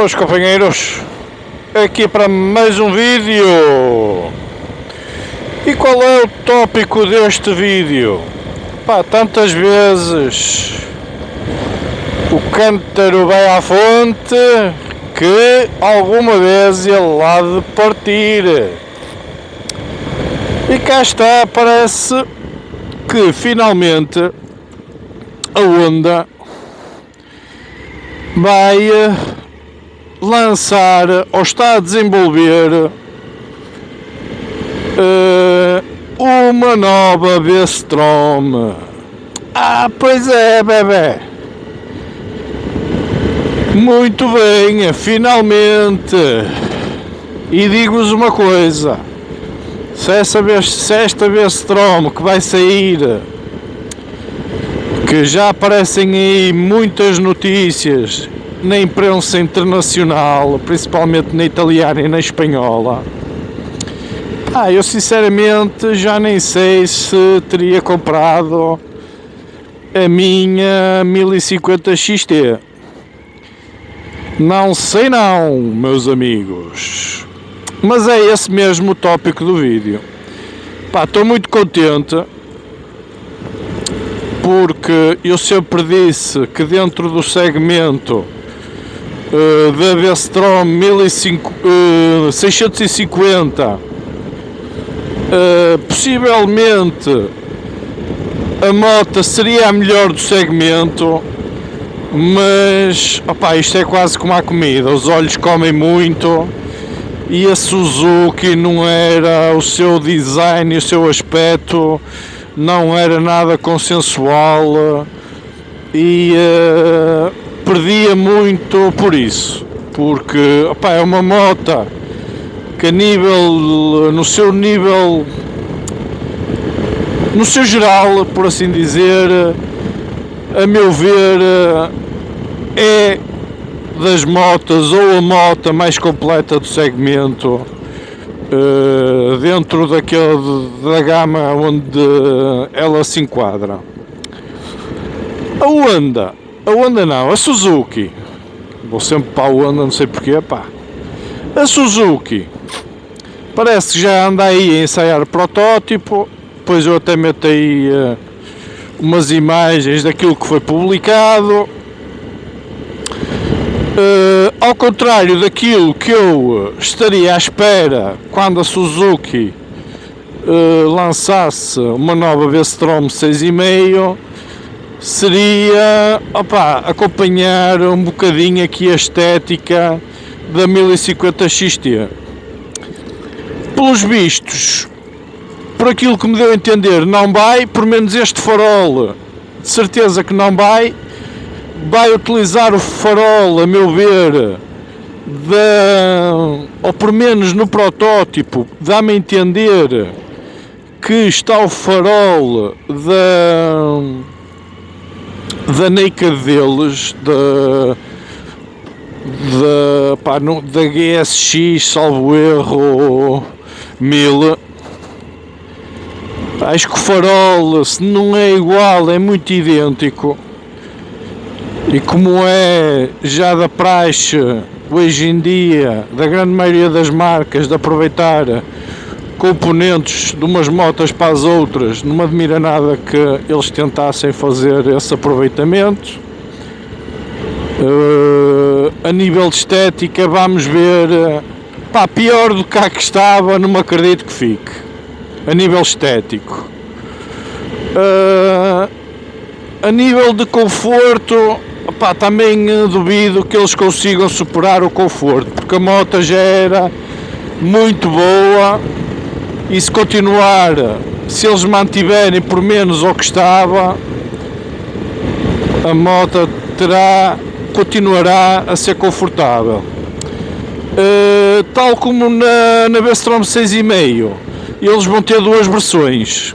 Boas companheiros, aqui para mais um vídeo. E qual é o tópico deste vídeo? Tantas vezes o cântaro vai à fonte que alguma vez ele há de partir. E cá está, parece que finalmente a Honda vai lançar ou está a desenvolver uma nova V-Strom. Pois é, bebê. Muito bem, finalmente. E digo-vos uma coisa: se esta V-Strom que vai sair, que já aparecem aí muitas notícias na imprensa internacional, principalmente na italiana e na espanhola, eu sinceramente já nem sei se teria comprado a minha 1050 XT. Não sei não, meus amigos. Mas é esse mesmo o tópico do vídeo. Estou muito contente, porque eu sempre disse que dentro do segmento da V-Strom 650, possivelmente a moto seria a melhor do segmento, mas isto é quase como a comida, os olhos comem muito. E a Suzuki não era, o seu design e o seu aspecto não era nada consensual, e perdia muito por isso, porque é uma moto que no seu geral, por assim dizer, a meu ver, é das motas ou a moto mais completa do segmento, dentro da gama onde ela se enquadra. A Honda não, a Suzuki, vou sempre para a Honda, não sei porquê, a Suzuki parece que já anda aí a ensaiar protótipo. Depois eu até meto aí umas imagens daquilo que foi publicado. Ao contrário daquilo que eu estaria à espera quando a Suzuki lançasse uma nova V-Strom 6,5, seria acompanhar um bocadinho aqui a estética da 1050 XT. Pelos vistos, por aquilo que me deu a entender, não vai, por menos este farol, de certeza que não vai utilizar o farol, a meu ver, ou por menos no protótipo, dá-me a entender que está o farol da Naked deles, da GSX, salvo erro, 1000. Acho que o farol, se não é igual, é muito idêntico. E como é já da praxe hoje em dia, da grande maioria das marcas, de aproveitar componentes de umas motas para as outras, não me admira nada que eles tentassem fazer esse aproveitamento. A nível de estética, vamos ver, pior do que a que estava, não me acredito que fique, a nível estético. A nível de conforto, também duvido que eles consigam superar o conforto, porque a moto já era muito boa, e se eles mantiverem por menos o que estava, a moto continuará a ser confortável. Tal como na V-Strom 6,5, eles vão ter duas versões.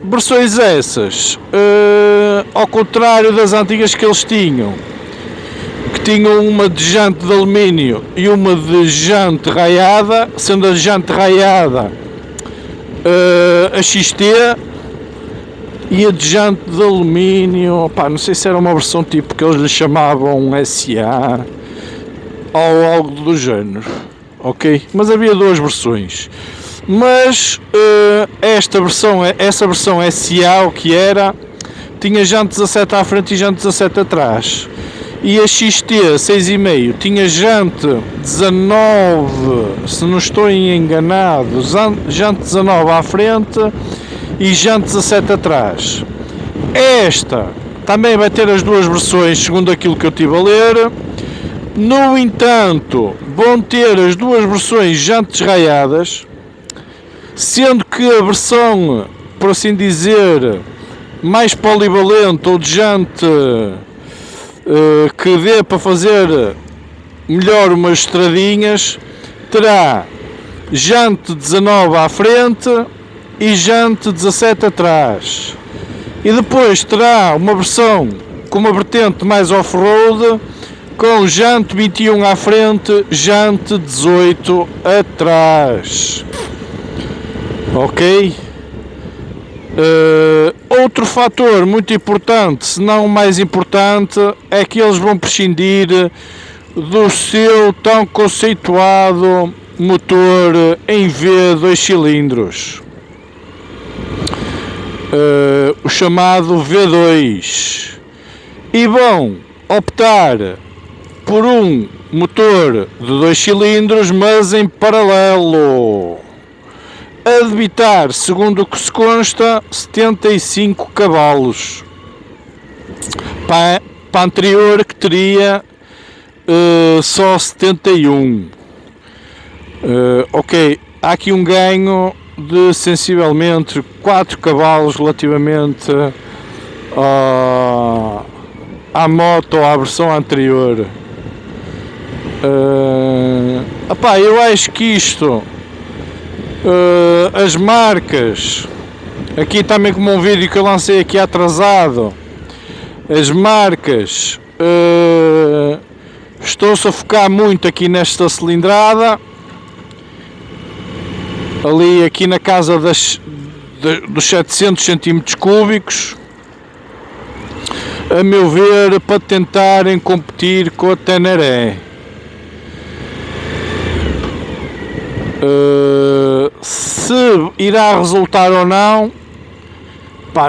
Versões essas, ao contrário das antigas que eles tinham, que tinham uma de jante de alumínio e uma de jante raiada, sendo a jante raiada a XT e a de jante de alumínio, não sei se era uma versão tipo que eles lhe chamavam SA, ou algo do género, ok? Mas havia duas versões, mas essa versão SA, o que era, tinha jante 17 à frente e jante 17 atrás, e a XT 6,5 tinha jante 19, se não estou enganado, jante 19 à frente e jante 17 atrás. Esta também vai ter as duas versões, segundo aquilo que eu estive a ler. No entanto, vão ter as duas versões jantes raiadas, sendo que a versão, por assim dizer, mais polivalente ou de jante que dê para fazer melhor umas estradinhas, terá jante 19 à frente e jante 17 atrás. E depois terá uma versão com uma vertente mais off-road, com jante 21 à frente, jante 18 atrás. Ok? Outro fator muito importante, se não o mais importante, é que eles vão prescindir do seu tão conceituado motor em V 2 cilindros, o chamado V2, e vão optar por um motor de 2 cilindros, mas em paralelo, a debitar, segundo o que se consta, 75 cavalos para a anterior, que teria só 71. Ok, há aqui um ganho de sensivelmente 4 cavalos relativamente à moto ou à versão anterior. Eu acho que isto, as marcas, aqui também como um vídeo que eu lancei aqui atrasado, as marcas estão-se a focar muito aqui nesta cilindrada, ali aqui na casa dos 700 cm3, a meu ver, para tentarem competir com a Teneré. Se irá resultar ou não,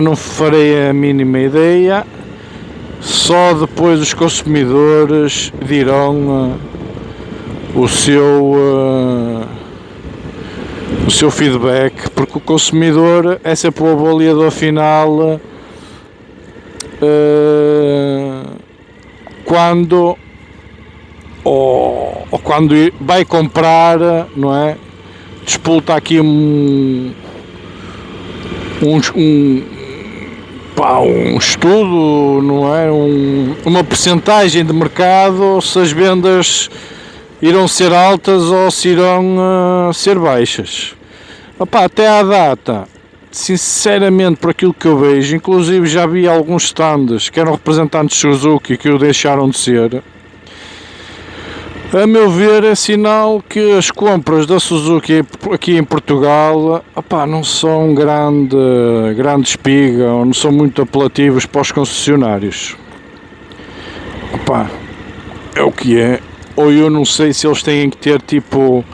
não farei a mínima ideia. Só depois os consumidores dirão o seu feedback, porque o consumidor é sempre o avaliador final quando vai comprar, não é? Disputa aqui um estudo, não é? Uma percentagem de mercado, se as vendas irão ser altas ou se irão ser baixas. Até à data, sinceramente, por aquilo que eu vejo, inclusive já vi alguns stands que eram representantes Suzuki que o deixaram de ser. A meu ver, é sinal que as compras da Suzuki aqui em Portugal não são grande espiga, ou não são muito apelativos para os concessionários. É o que é. Ou eu não sei se eles têm que ter tipo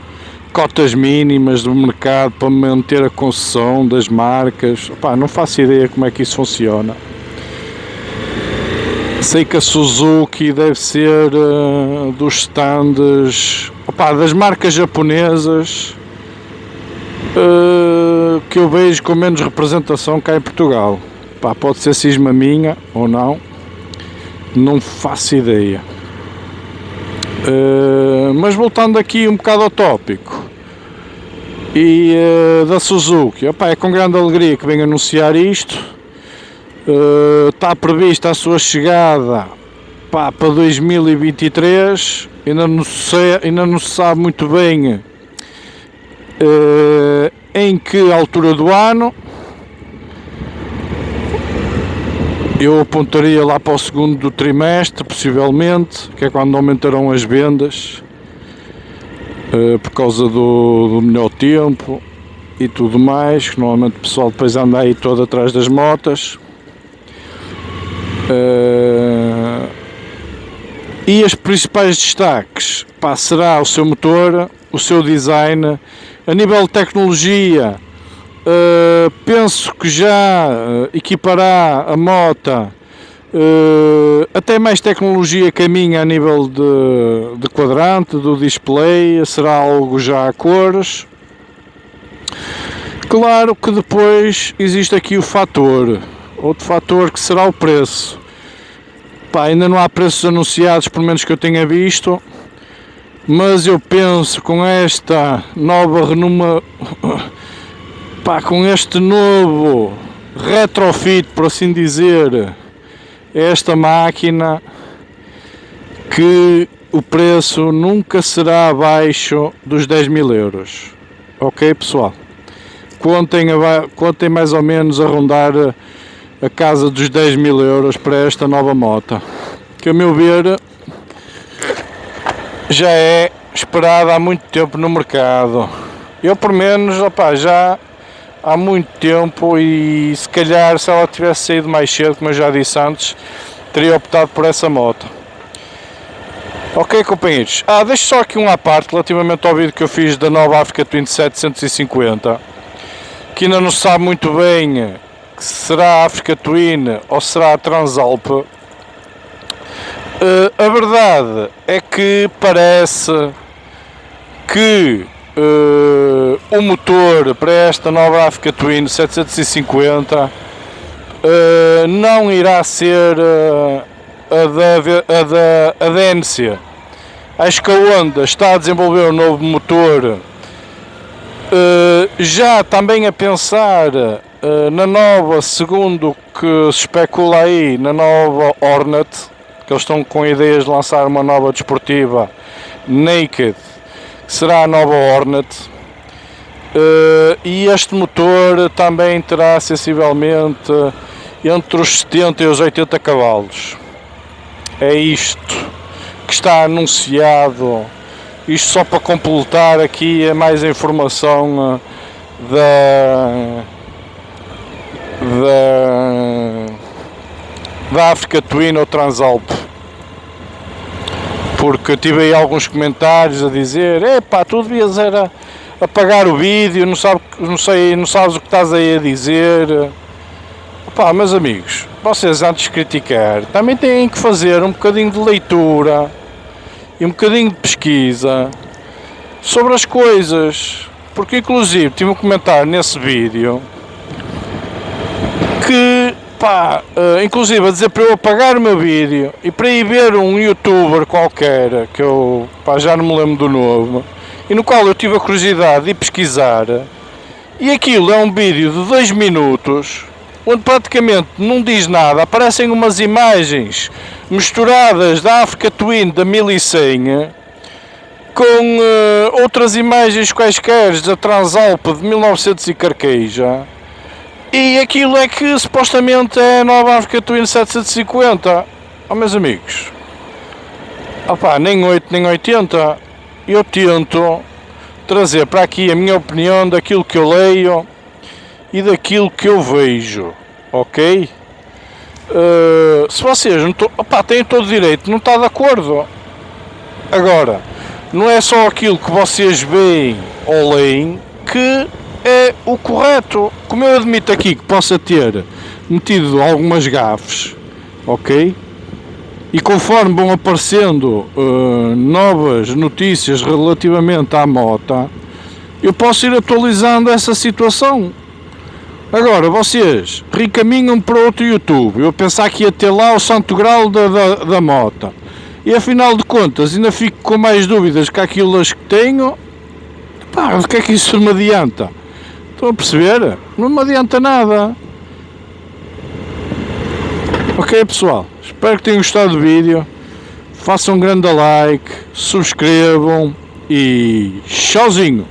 cotas mínimas do mercado para manter a concessão das marcas. Não faço ideia como é que isso funciona. Sei que a Suzuki deve ser dos stands das marcas japonesas que eu vejo com menos representação cá em Portugal. Pode ser cisma minha ou não faço ideia. Mas voltando aqui um bocado ao tópico e da Suzuki, é com grande alegria que venho anunciar isto. Está prevista a sua chegada para 2023, ainda não se sabe muito bem em que altura do ano. Eu apontaria lá para o segundo trimestre, possivelmente, que é quando aumentarão as vendas, por causa do melhor tempo e tudo mais, que normalmente o pessoal depois anda aí todo atrás das motas. E os principais destaques, pá, será o seu motor, o seu design. A nível de tecnologia, penso que já equipará a moto até mais tecnologia que a minha a nível de quadrante, do display, será algo já a cores. Claro que depois existe aqui outro fator que será o preço. Pá, ainda não há preços anunciados, pelo menos que eu tenha visto, mas eu penso com esta nova com este novo retrofit, por assim dizer, esta máquina, que o preço nunca será abaixo dos 10.000 euros. Ok, pessoal? Contem mais ou menos a rondar a casa dos 10.000 euros para esta nova moto, que a meu ver já é esperada há muito tempo no mercado. Eu, por menos, já há muito tempo, e se calhar se ela tivesse saído mais cedo, como eu já disse antes, teria optado por essa moto. Ok, companheiros? Deixo só aqui um à parte relativamente ao vídeo que eu fiz da nova Africa Twin 750, que ainda não se sabe muito bem se será a Africa Twin ou será a Transalp. A verdade é que parece que o motor para esta nova Africa Twin 750 não irá ser a da NC. Acho que a Honda está a desenvolver um novo motor, já também a pensar na nova, segundo que se especula aí, na nova Hornet, que eles estão com ideias de lançar uma nova desportiva Naked, que será a nova Hornet. E este motor também terá sensivelmente entre os 70 e os 80 cavalos. É isto que está anunciado. Isto só para completar aqui mais a informação da Africa Twin ou Transalp, porque tive aí alguns comentários a dizer: epá, tu devias era apagar o vídeo, não sabes o que estás aí a dizer. Pá, meus amigos, vocês, antes de criticar, também têm que fazer um bocadinho de leitura e um bocadinho de pesquisa sobre as coisas, porque inclusive tive um comentário nesse vídeo que, inclusive a dizer para eu apagar o meu vídeo e para ir ver um youtuber qualquer, que eu já não me lembro do nome, e no qual eu tive a curiosidade de pesquisar, e aquilo é um vídeo de 2 minutos, onde praticamente não diz nada, aparecem umas imagens misturadas da Africa Twin da 1100 com outras imagens quaisquer da Transalp de 1900 e carqueja, e aquilo é que supostamente é a nova Africa Twin 750. Meus amigos, nem 8 nem 80. Eu tento trazer para aqui a minha opinião daquilo que eu leio e daquilo que eu vejo, ok? Se vocês não têm todo o direito, não está de acordo. Agora, não é só aquilo que vocês veem ou leem que é o correto. Como eu admito aqui que possa ter metido algumas gafes, ok? E conforme vão aparecendo novas notícias relativamente à moto, eu posso ir atualizando essa situação. Agora, vocês reencaminham para outro YouTube. Eu pensar que ia ter lá o santo grau da moto, e afinal de contas ainda fico com mais dúvidas que aquilo que tenho. O que é que isso me adianta? Estão a perceber? Não me adianta nada. Ok, pessoal? Espero que tenham gostado do vídeo. Façam um grande like, subscrevam e tchauzinho!